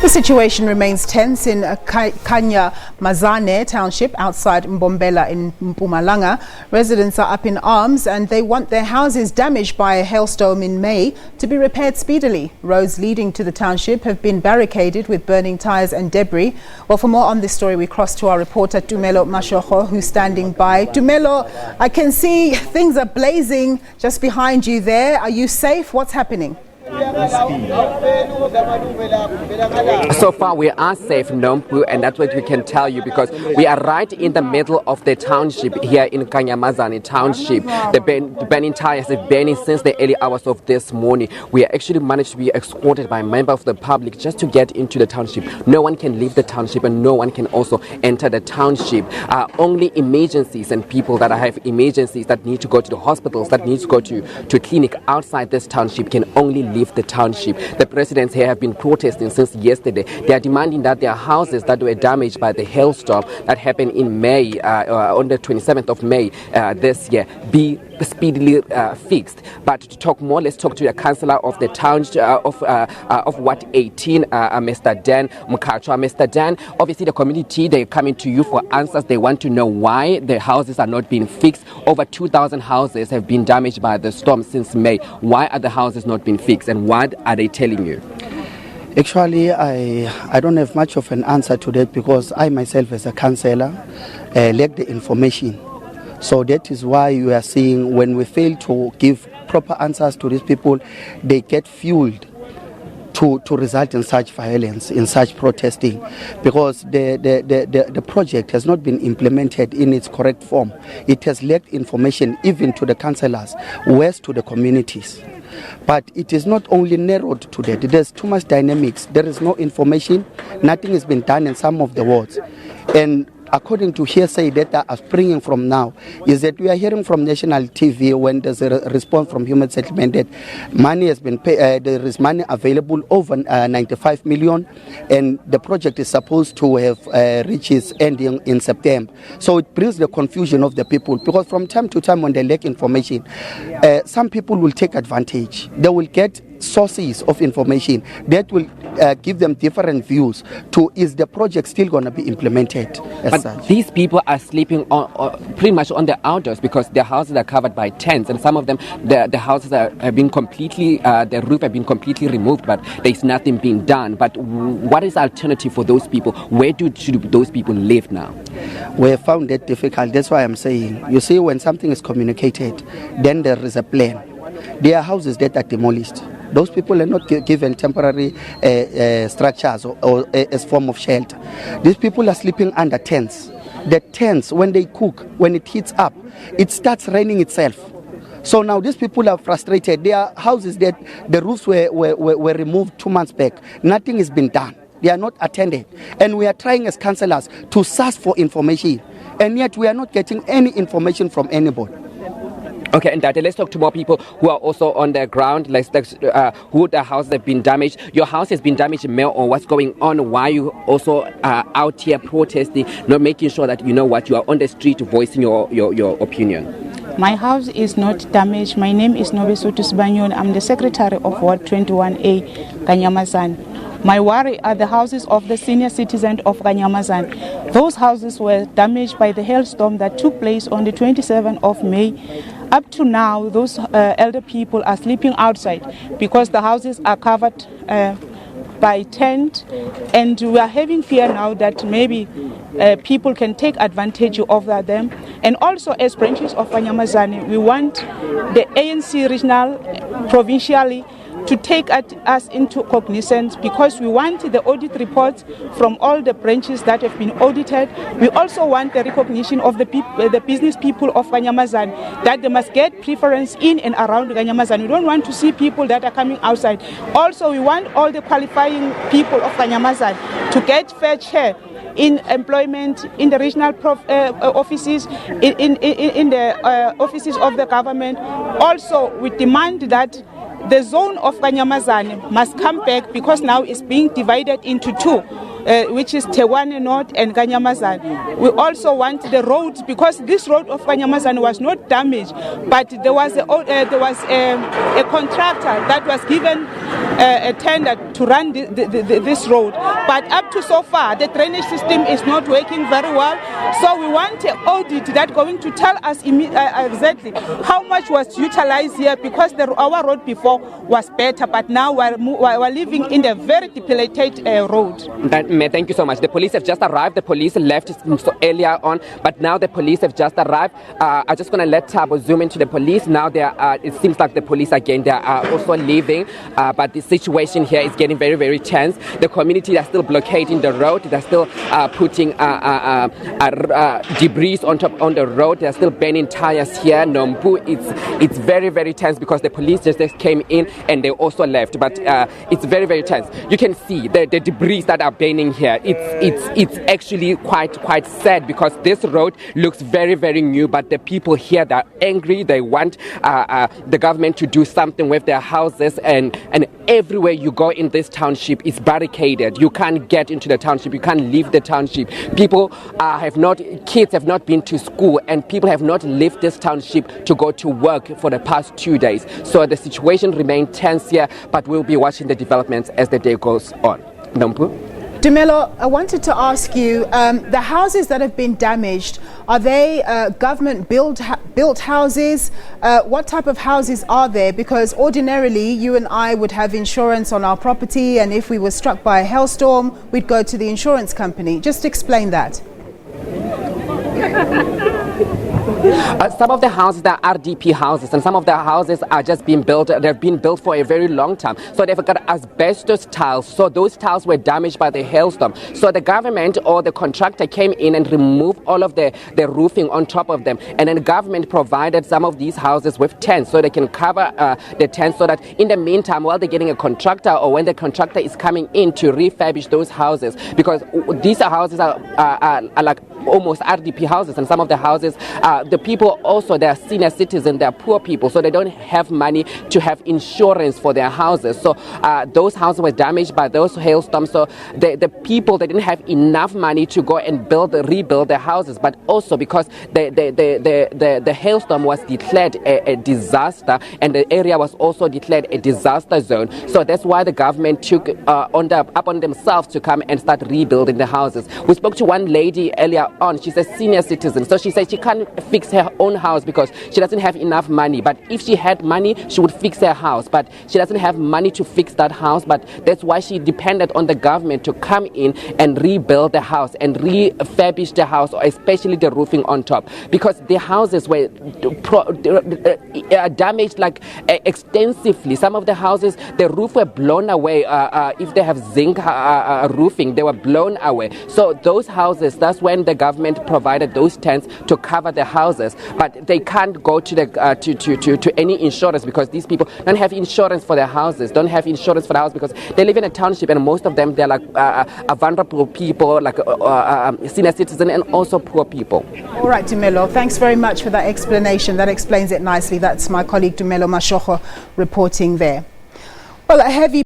The situation remains tense in KaNyamazane township outside Mbombela in Mpumalanga. Residents are up in arms and they want their houses damaged by a hailstorm in May to be repaired speedily. Roads leading to the township have been barricaded with burning tyres and debris. Well, for more on this story, we cross to our reporter Tumelo Machogo, who's standing by. Tumelo, I can see things are blazing just behind you there. Are you safe? What's happening? So far we are safe, Nompu, and that's what we can tell you because we are right in the middle of the township here in KaNyamazane township. The burning tires have been burning since the early hours of this morning. We actually managed to be escorted by a member of the public just to get into the township. No one can leave the township and no one can also enter the township. Only emergencies and people that have emergencies that need to go to the hospitals, that need to go to clinic outside this township can only leave the township. The residents here have been protesting since yesterday. They are demanding that their houses that were damaged by the hailstorm that happened in May, on the 27th of May this year, be speedily fixed. But to talk more, let's talk to the councillor of the township of Ward 18, Mr. Dan Mkachwa. Mr. Dan, obviously the community, they're coming to you for answers. They want to know why the houses are not being fixed. Over 2,000 houses have been damaged by the storm since May. Why are the houses not being fixed and what are they telling you? Actually, I don't have much of an answer to that because I myself as a councillor lack the information. So that is why you are seeing when we fail to give proper answers to these people, they get fueled to result in such violence, in such protesting, because the project has not been implemented in its correct form. It has lacked information even to the councillors, worse to the communities. But it is not only narrowed to that. There's too much dynamics. There is no information. Nothing has been done in some of the wards. And according to hearsay data are springing from now, is that we are hearing from national TV when there's a response from Human Settlement that money has been paid, there is money available over 95 million, and the project is supposed to have reached its ending in September. So it brings the confusion of the people because from time to time when they lack information, some people will take advantage. They will get sources of information that will give them different views to is the project still going to be implemented as such. These people are sleeping on pretty much on the outdoors because their houses are covered by tents, and some of them the houses have been completely the roof have been completely removed, but there's nothing being done. But what is the alternative for those people? Where should those people live now? We have found that difficult. That's why I'm saying, you see, when something is communicated, then there is a plan. There are houses that are demolished. Those people are not given temporary structures or as form of shelter. These people are sleeping under tents. The tents, when they cook, when it heats up, it starts raining itself. So now these people are frustrated. There are houses that the roofs were removed 2 months back. Nothing has been done. They are not attended. And we are trying as councillors to search for information. And yet we are not getting any information from anybody. Okay, and let's talk to more people who are also on the ground, who the houses have been damaged. Your house has been damaged, Mel, or what's going on? Why you also out here protesting, not making sure that you know what you are on the street voicing your opinion? My house is not damaged. My name is Nobesutu Sbanyon. I'm the secretary of Ward 21A, KaNyamazane. My worry are the houses of the senior citizens of KaNyamazane. Those houses were damaged by the hailstorm that took place on the 27th of May. Up to now, those elder people are sleeping outside because the houses are covered by tent, and we are having fear now that maybe people can take advantage of them. And also as branches of KaNyamazane, we want the ANC regional, provincially, to take us into cognizance because we want the audit reports from all the branches that have been audited. We also want the recognition of the business people of KaNyamazane that they must get preference in and around KaNyamazane. We don't want to see people that are coming outside. Also, we want all the qualifying people of KaNyamazane to get fair share in employment, in the regional offices, in the offices of the government. Also, we demand that the zone of KaNyamazane must come back because now it's being divided into two. which is Tewane North and KaNyamazane. We also want the roads, because this road of KaNyamazane was not damaged, but there was a contractor that was given a tender to run this road. But up to so far, the drainage system is not working very well. So we want an audit that's going to tell us exactly how much was utilized here, because our road before was better, but now we're living in a very depleted road. Thank you so much. The police have just arrived. The police left earlier on, but now the police have just arrived. I'm just going to let Thabo zoom into the police. Now it seems like the police again, they are also leaving, but the situation here is getting very, very tense. The community are still blockading the road. They're still putting debris on the road. They're still burning tires here. Nompu, it's very, very tense because the police just came in and they also left. But it's very, very tense. You can see the debris that are burning here. It's actually quite sad because this road looks very, very new. But the people here, they're angry. They want the government to do something with their houses, and everywhere you go in this township is barricaded. You can't get into the township. You can't leave the township. Kids have not been to school, and people have not left this township to go to work for the past 2 days. So the situation remains tense here, but we'll be watching the developments as the day goes on. Nompu? Tumelo, I wanted to ask you, the houses that have been damaged, are they government built houses? What type of houses are there? Because ordinarily you and I would have insurance on our property, and if we were struck by a hailstorm, we'd go to the insurance company. Just explain that. Some of the houses are RDP houses, and some of the houses are just being built. They've been built for a very long time. So they've got asbestos tiles. So those tiles were damaged by the hailstorm. So the government or the contractor came in and removed all of the roofing on top of them. And then the government provided some of these houses with tents so they can cover the tents, so that in the meantime, while they're getting a contractor or when the contractor is coming in to refurbish those houses, because these houses are like almost RDP houses, and some of the houses, the people also, they are senior citizens, they are poor people, so they don't have money to have insurance for their houses. So those houses were damaged by those hailstorms. So the people, they didn't have enough money to go and rebuild their houses, but also because the hailstorm was declared a disaster, and the area was also declared a disaster zone. So that's why the government took upon themselves to come and start rebuilding the houses. We spoke to one lady earlier on. She's a senior citizen, so she said she can't fix her own house because she doesn't have enough money. But if she had money, she would fix her house, but she doesn't have money to fix that house. But that's why she depended on the government to come in and rebuild the house and refurbish the house, especially the roofing on top, because the houses were damaged extensively. Some of the houses, the roof were blown away. If they have zinc roofing, they were blown away. So those houses, that's when the government provided those tents to cover the houses, but they can't go to the to any insurance because these people don't have insurance for their houses, don't have insurance for the house because they live in a township, and most of them, they're like vulnerable people, like senior citizens and also poor people. All right, Tumelo, thanks very much for that explanation. That explains it nicely. That's my colleague Tumelo Machogo reporting there. Well, a heavy